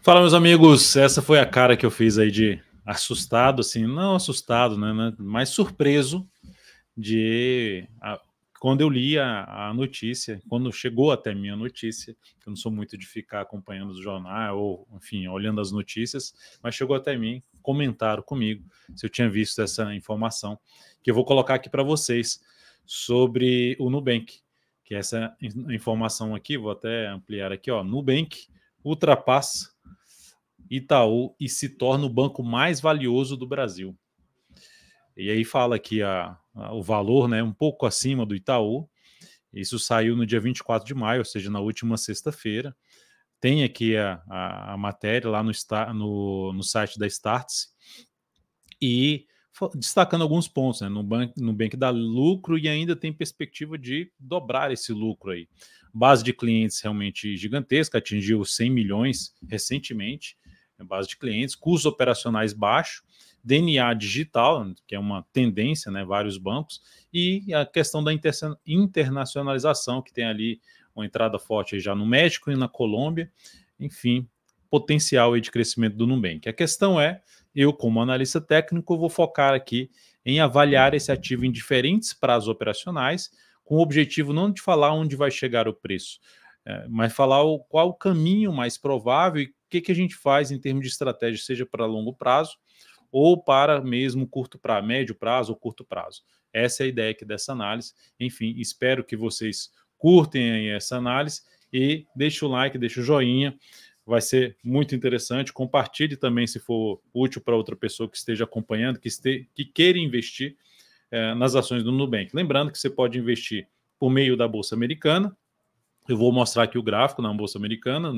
Fala, meus amigos, essa foi a cara que eu fiz aí de assustado, assim, não assustado, né, mas surpreso quando eu li a notícia, quando chegou até mim a notícia, eu não sou muito de ficar acompanhando o jornal ou, enfim, olhando as notícias, mas chegou até mim, comentaram comigo se eu tinha visto essa informação, que eu vou colocar aqui para vocês, sobre o Nubank, que é essa informação aqui, vou até ampliar aqui, ó, Nubank ultrapassa Itaú e se torna o banco mais valioso do Brasil. E aí fala aqui o valor, né, um pouco acima do Itaú. Isso saiu no dia 24 de maio, ou seja, na última sexta-feira. Tem aqui a matéria lá no site da Startse. E destacando alguns pontos, né? Nubank dá lucro e ainda tem perspectiva de dobrar esse lucro aí. Base de clientes realmente gigantesca, atingiu 100 milhões recentemente, base de clientes, custos operacionais baixos, DNA digital, que é uma tendência, né? Vários bancos, e a questão da internacionalização, que tem ali uma entrada forte aí já no México e na Colômbia, enfim, potencial aí de crescimento do Nubank. A questão é, eu como analista técnico vou focar aqui em avaliar esse ativo em diferentes prazos operacionais, com o objetivo não de falar onde vai chegar o preço, mas falar qual o caminho mais provável e o que a gente faz em termos de estratégia, seja para longo prazo ou para mesmo curto prazo, médio prazo ou curto prazo. Essa é a ideia aqui dessa análise. Enfim, espero que vocês curtem essa análise e deixe o like, deixe o joinha. Vai ser muito interessante. Compartilhe também se for útil para outra pessoa que esteja acompanhando, que queira investir nas ações do Nubank. Lembrando que você pode investir por meio da Bolsa Americana. Eu vou mostrar aqui o gráfico na Bolsa Americana,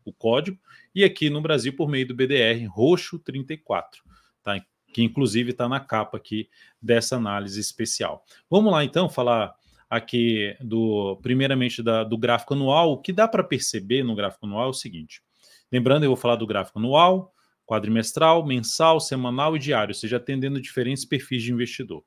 o código, e aqui no Brasil por meio do BDR Roxo 34, tá? Que inclusive está na capa aqui dessa análise especial. Vamos lá então falar aqui primeiramente do gráfico anual. O que dá para perceber no gráfico anual é o seguinte. Lembrando, eu vou falar do gráfico anual, quadrimestral, mensal, semanal e diário, ou seja, atendendo diferentes perfis de investidor.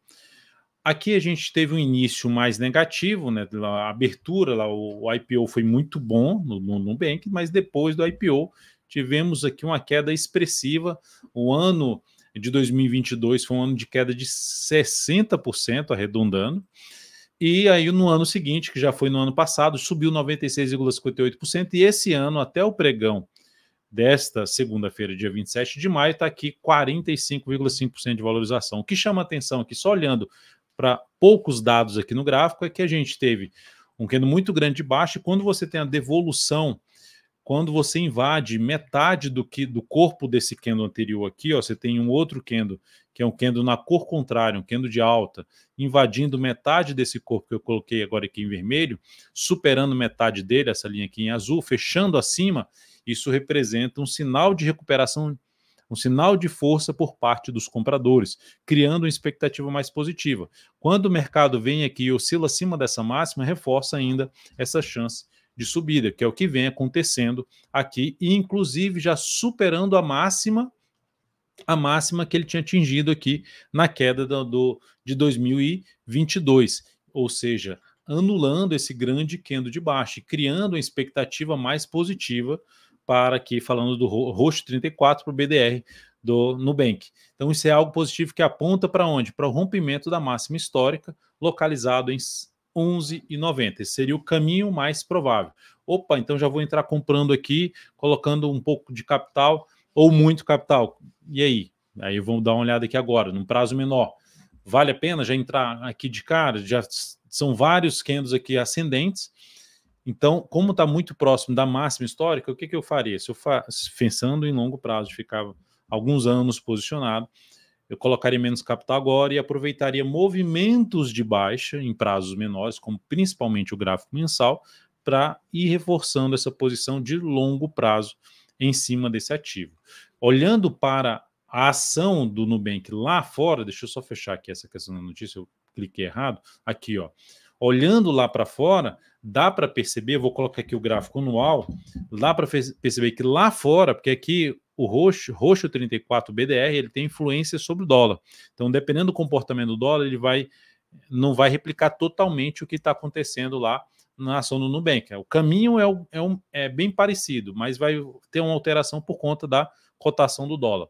Aqui a gente teve um início mais negativo, né? A abertura, lá, o IPO foi muito bom no Nubank, mas depois do IPO tivemos aqui uma queda expressiva. O ano de 2022 foi um ano de queda de 60%, arredondando. E aí no ano seguinte, que já foi no ano passado, subiu 96,58%. E esse ano, até o pregão desta segunda-feira, dia 27 de maio, está aqui 45,5% de valorização. O que chama atenção aqui, só olhando para poucos dados aqui no gráfico, é que a gente teve um candle muito grande de baixo, e quando você tem a devolução, quando você invade metade do corpo desse candle anterior aqui, ó, você tem um outro candle, que é um candle na cor contrária, um candle de alta, invadindo metade desse corpo que eu coloquei agora aqui em vermelho, superando metade dele, essa linha aqui em azul, fechando acima, isso representa um sinal de recuperação, um sinal de força por parte dos compradores, criando uma expectativa mais positiva. Quando o mercado vem aqui e oscila acima dessa máxima, reforça ainda essa chance de subida, que é o que vem acontecendo aqui, e inclusive já superando a máxima que ele tinha atingido aqui na queda de 2022, ou seja, anulando esse grande candle de baixo e criando uma expectativa mais positiva para aqui, falando do roxo 34 para o BDR do Nubank. Então isso é algo positivo que aponta para onde? Para o rompimento da máxima histórica, localizado em 11,90. Esse seria o caminho mais provável. Opa, então já vou entrar comprando aqui, colocando um pouco de capital ou muito capital. E aí? Aí vamos dar uma olhada aqui agora, num prazo menor. Vale a pena já entrar aqui de cara? Já são vários candles aqui ascendentes. Então, como está muito próximo da máxima histórica, o que eu faria? Se eu pensando em longo prazo, de ficar alguns anos posicionado, eu colocaria menos capital agora e aproveitaria movimentos de baixa em prazos menores, como principalmente o gráfico mensal, para ir reforçando essa posição de longo prazo em cima desse ativo. Olhando para a ação do Nubank lá fora, deixa eu só fechar aqui essa questão da notícia, eu cliquei errado, aqui ó, olhando lá para fora, dá para perceber, vou colocar aqui o gráfico anual, dá para perceber que lá fora, porque aqui o roxo 34 BDR, ele tem influência sobre o dólar. Então, dependendo do comportamento do dólar, ele não vai replicar totalmente o que está acontecendo lá na ação do Nubank. O caminho é bem parecido, mas vai ter uma alteração por conta da cotação do dólar.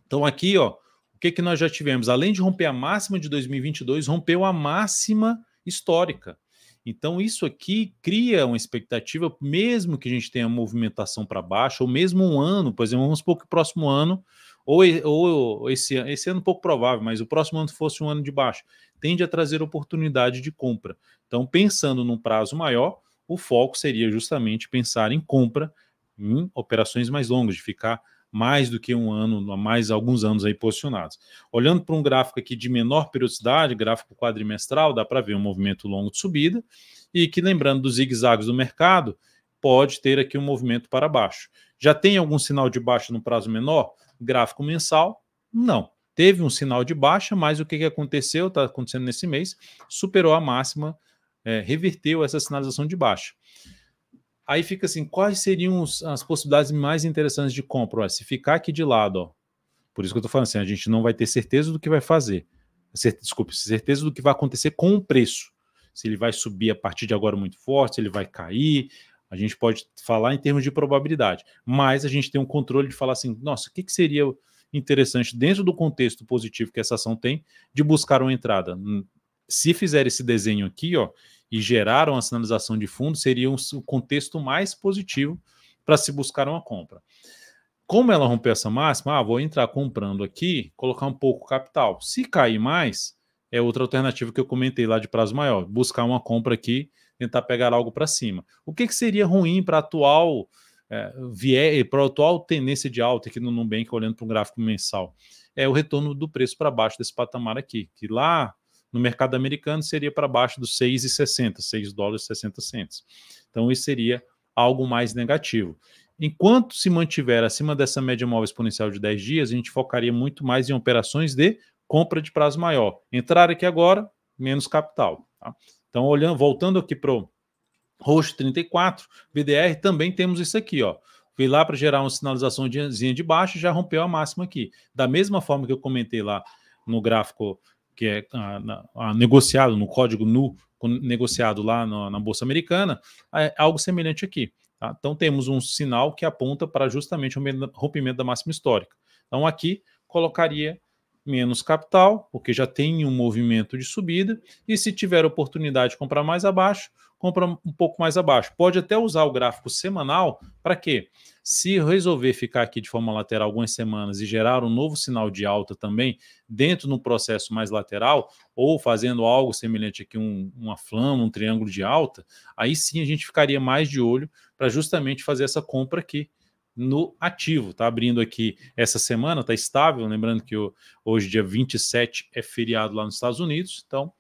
Então aqui, ó, o que nós já tivemos? Além de romper a máxima de 2022, rompeu a máxima histórica. Então isso aqui cria uma expectativa, mesmo que a gente tenha movimentação para baixo, ou mesmo um ano, por exemplo, vamos supor que o próximo ano, ou esse ano pouco provável, mas o próximo ano fosse um ano de baixo, tende a trazer oportunidade de compra. Então, pensando num prazo maior, o foco seria justamente pensar em compra em operações mais longas, de ficar mais do que um ano, mais alguns anos aí posicionados. Olhando para um gráfico aqui de menor periodicidade, gráfico quadrimestral, dá para ver um movimento longo de subida, e que, lembrando dos zigue-zagues do mercado, pode ter aqui um movimento para baixo. Já tem algum sinal de baixa no prazo menor? Gráfico mensal? Não. Teve um sinal de baixa, mas o que aconteceu, está acontecendo nesse mês, superou a máxima, reverteu essa sinalização de baixa. Aí fica assim, quais seriam as possibilidades mais interessantes de compra? Ó, se ficar aqui de lado, ó, por isso que eu estou falando assim, a gente não vai ter certeza do que vai fazer. Desculpe, certeza do que vai acontecer com o preço. Se ele vai subir a partir de agora muito forte, se ele vai cair, a gente pode falar em termos de probabilidade. Mas a gente tem um controle de falar assim, nossa, o que seria interessante dentro do contexto positivo que essa ação tem de buscar uma entrada? Se fizer esse desenho aqui, ó, e gerar uma sinalização de fundo, seria um contexto mais positivo para se buscar uma compra. Como ela rompeu essa máxima, vou entrar comprando aqui, colocar um pouco capital. Se cair mais, é outra alternativa que eu comentei lá de prazo maior, buscar uma compra aqui, tentar pegar algo para cima. O que seria ruim para a atual tendência de alta aqui no Nubank, olhando para um gráfico mensal? É o retorno do preço para baixo desse patamar aqui, que lá no mercado americano seria para baixo dos 6,60, 6 dólares e 60 centos. Então isso seria algo mais negativo. Enquanto se mantiver acima dessa média móvel exponencial de 10 dias, a gente focaria muito mais em operações de compra de prazo maior. Entrar aqui agora, menos capital. Tá? Então, voltando aqui para o roxo 34, VDR, também temos isso aqui, ó. Fui lá para gerar uma sinalização de baixo e já rompeu a máxima aqui. Da mesma forma que eu comentei lá no gráfico que é negociado, no código NU, negociado lá na Bolsa Americana, é algo semelhante aqui. Tá? Então temos um sinal que aponta para justamente o rompimento da máxima histórica. Então aqui colocaria menos capital, porque já tem um movimento de subida, e se tiver oportunidade de comprar mais abaixo, compra um pouco mais abaixo. Pode até usar o gráfico semanal, para quê? Se resolver ficar aqui de forma lateral algumas semanas e gerar um novo sinal de alta também, dentro de um processo mais lateral, ou fazendo algo semelhante aqui, uma flama, um triângulo de alta, aí sim a gente ficaria mais de olho para justamente fazer essa compra aqui no ativo. Está abrindo aqui essa semana, está estável, lembrando que hoje, dia 27, é feriado lá nos Estados Unidos, então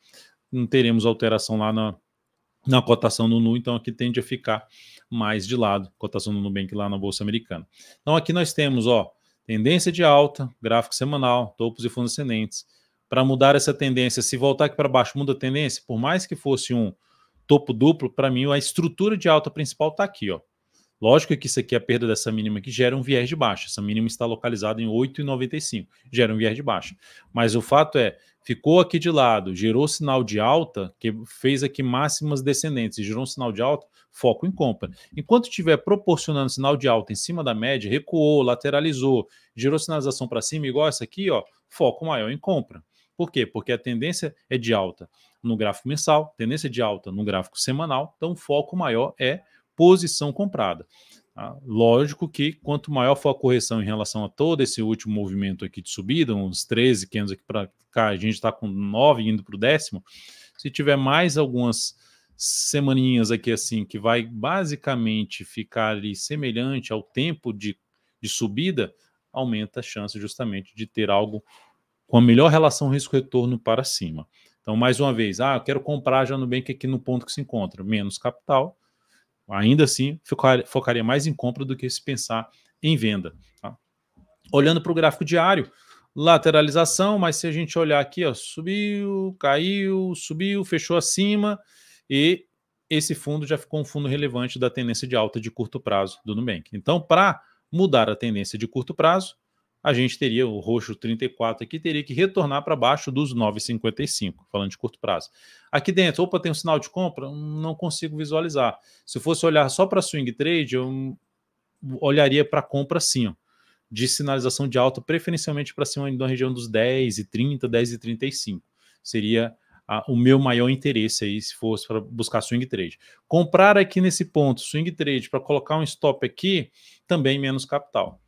não teremos alteração lá na cotação do NU, então aqui tende a ficar mais de lado, cotação do Nubank lá na Bolsa Americana. Então aqui nós temos, ó, tendência de alta, gráfico semanal, topos e fundos ascendentes. Para mudar essa tendência, se voltar aqui para baixo, muda a tendência, por mais que fosse um topo duplo, para mim a estrutura de alta principal está aqui, ó. Lógico que isso aqui, a perda dessa mínima aqui, gera um viés de baixa. Essa mínima está localizada em 8,95. Gera um viés de baixa. Mas o fato é, ficou aqui de lado, gerou sinal de alta, que fez aqui máximas descendentes e gerou um sinal de alta, foco em compra. Enquanto estiver proporcionando sinal de alta em cima da média, recuou, lateralizou, gerou sinalização para cima, igual essa aqui, ó, foco maior em compra. Por quê? Porque a tendência é de alta no gráfico mensal, tendência de alta no gráfico semanal, então o foco maior é posição comprada. Tá? Lógico que quanto maior for a correção em relação a todo esse último movimento aqui de subida, uns 13, 500 aqui para cá, a gente está com 9 indo para o 10º, se tiver mais algumas semaninhas aqui assim, que vai basicamente ficar ali semelhante ao tempo de subida, aumenta a chance justamente de ter algo com a melhor relação risco-retorno para cima. Então, mais uma vez, eu quero comprar já no Nubank aqui no ponto que se encontra, menos capital, ainda assim, focaria mais em compra do que se pensar em venda. Tá? Olhando para o gráfico diário, lateralização, mas se a gente olhar aqui, ó, subiu, caiu, subiu, fechou acima, e esse fundo já ficou um fundo relevante da tendência de alta de curto prazo do Nubank. Então, para mudar a tendência de curto prazo, a gente teria o roxo 34 aqui, teria que retornar para baixo dos 9,55, falando de curto prazo. Aqui dentro, opa, tem um sinal de compra? Não consigo visualizar. Se fosse olhar só para swing trade, eu olharia para compra sim, ó, de sinalização de alta, preferencialmente para cima da região dos 10,30, 10,35. Seria o meu maior interesse aí, se fosse para buscar swing trade. Comprar aqui nesse ponto, swing trade, para colocar um stop aqui, também menos capital.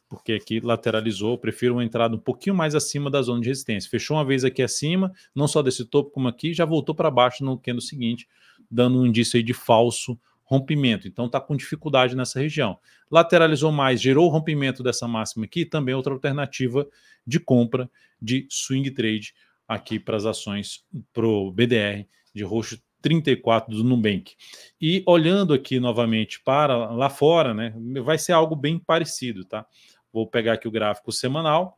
Porque aqui lateralizou, eu prefiro uma entrada um pouquinho mais acima da zona de resistência. Fechou uma vez aqui acima, não só desse topo como aqui, já voltou para baixo no candle seguinte, dando um indício aí de falso rompimento. Então está com dificuldade nessa região. Lateralizou mais, gerou o rompimento dessa máxima aqui, também outra alternativa de compra de swing trade aqui para as ações pro BDR de roxo 34 do Nubank. E olhando aqui novamente para lá fora, né, vai ser algo bem parecido, tá? Vou pegar aqui o gráfico semanal.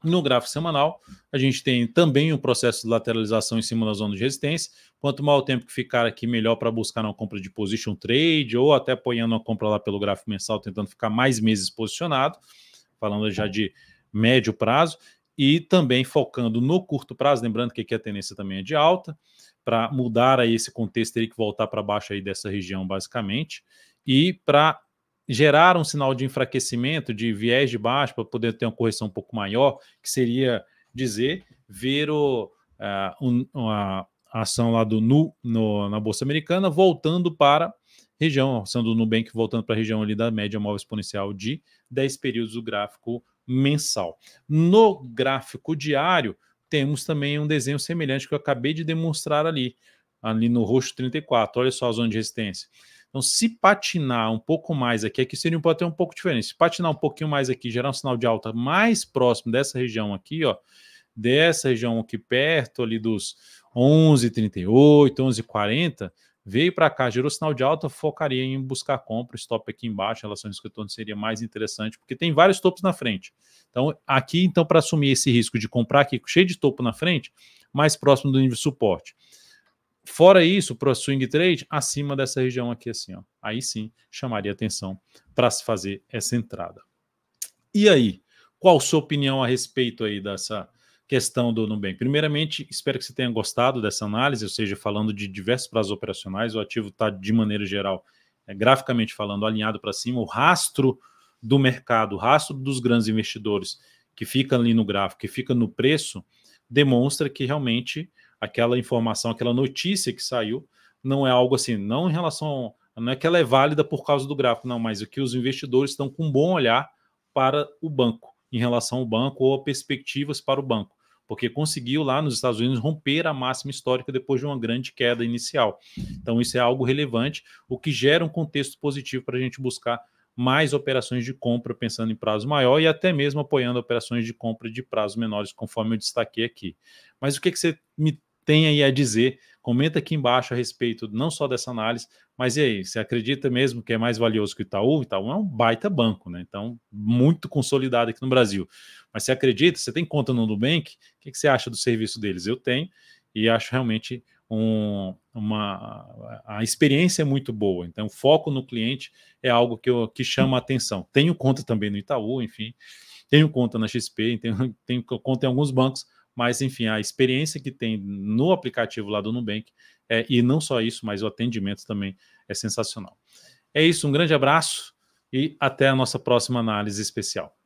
No gráfico semanal, a gente tem também um processo de lateralização em cima da zona de resistência. Quanto maior o tempo que ficar aqui, melhor para buscar uma compra de position trade ou até apoiando uma compra lá pelo gráfico mensal, tentando ficar mais meses posicionado, falando já de médio prazo, e também focando no curto prazo, lembrando que aqui a tendência também é de alta. Para mudar aí esse contexto, teria que voltar para baixo aí dessa região, basicamente, e para gerar um sinal de enfraquecimento, de viés de baixo, para poder ter uma correção um pouco maior, que seria dizer, ver a ação lá do na Bolsa Americana voltando para a região, a ação do Nubank voltando para a região ali da média móvel exponencial de 10 períodos do gráfico mensal. No gráfico diário, temos também um desenho semelhante que eu acabei de demonstrar ali no roxo 34. Olha só a zona de resistência. Então, se patinar um pouco mais aqui seria até um pouco diferente. Se patinar um pouquinho mais aqui, gerar um sinal de alta mais próximo dessa região aqui, ó, dessa região aqui perto ali dos 11,38, 11,40, veio para cá, gerou sinal de alta, focaria em buscar compra, stop aqui embaixo, relação risco-retorno seria mais interessante, porque tem vários topos na frente. Então, aqui, para assumir esse risco de comprar aqui cheio de topo na frente, mais próximo do nível de suporte. Fora isso, para o swing trade, acima dessa região aqui assim, ó. Aí sim, chamaria atenção para se fazer essa entrada. E aí, qual a sua opinião a respeito aí dessa questão do Nubank? Primeiramente, espero que você tenha gostado dessa análise, ou seja, falando de diversos prazos operacionais, o ativo está, de maneira geral, graficamente falando, alinhado para cima, o rastro do mercado, o rastro dos grandes investidores que fica ali no gráfico, que fica no preço, demonstra que realmente aquela informação, aquela notícia que saiu, não é algo assim, não em relação, não é que ela é válida por causa do gráfico, não, mas é que os investidores estão com um bom olhar para o banco, em relação ao banco ou a perspectivas para o banco, porque conseguiu lá nos Estados Unidos romper a máxima histórica depois de uma grande queda inicial. Então isso é algo relevante, o que gera um contexto positivo para a gente buscar mais operações de compra pensando em prazo maior e até mesmo apoiando operações de compra de prazos menores, conforme eu destaquei aqui. Mas o que você me tem aí a dizer? Comenta aqui embaixo a respeito não só dessa análise, mas e aí, você acredita mesmo que é mais valioso que o Itaú? O Itaú é um baita banco, né? Então, muito consolidado aqui no Brasil. Mas você acredita? Você tem conta no Nubank? O que você acha do serviço deles? Eu tenho e acho realmente a experiência é muito boa. Então, o foco no cliente é algo que chama a atenção. Tenho conta também no Itaú, enfim, tenho conta na XP, tenho conta em alguns bancos, mas, enfim, a experiência que tem no aplicativo lá do Nubank, e não só isso, mas o atendimento também é sensacional. É isso, um grande abraço e até a nossa próxima análise especial.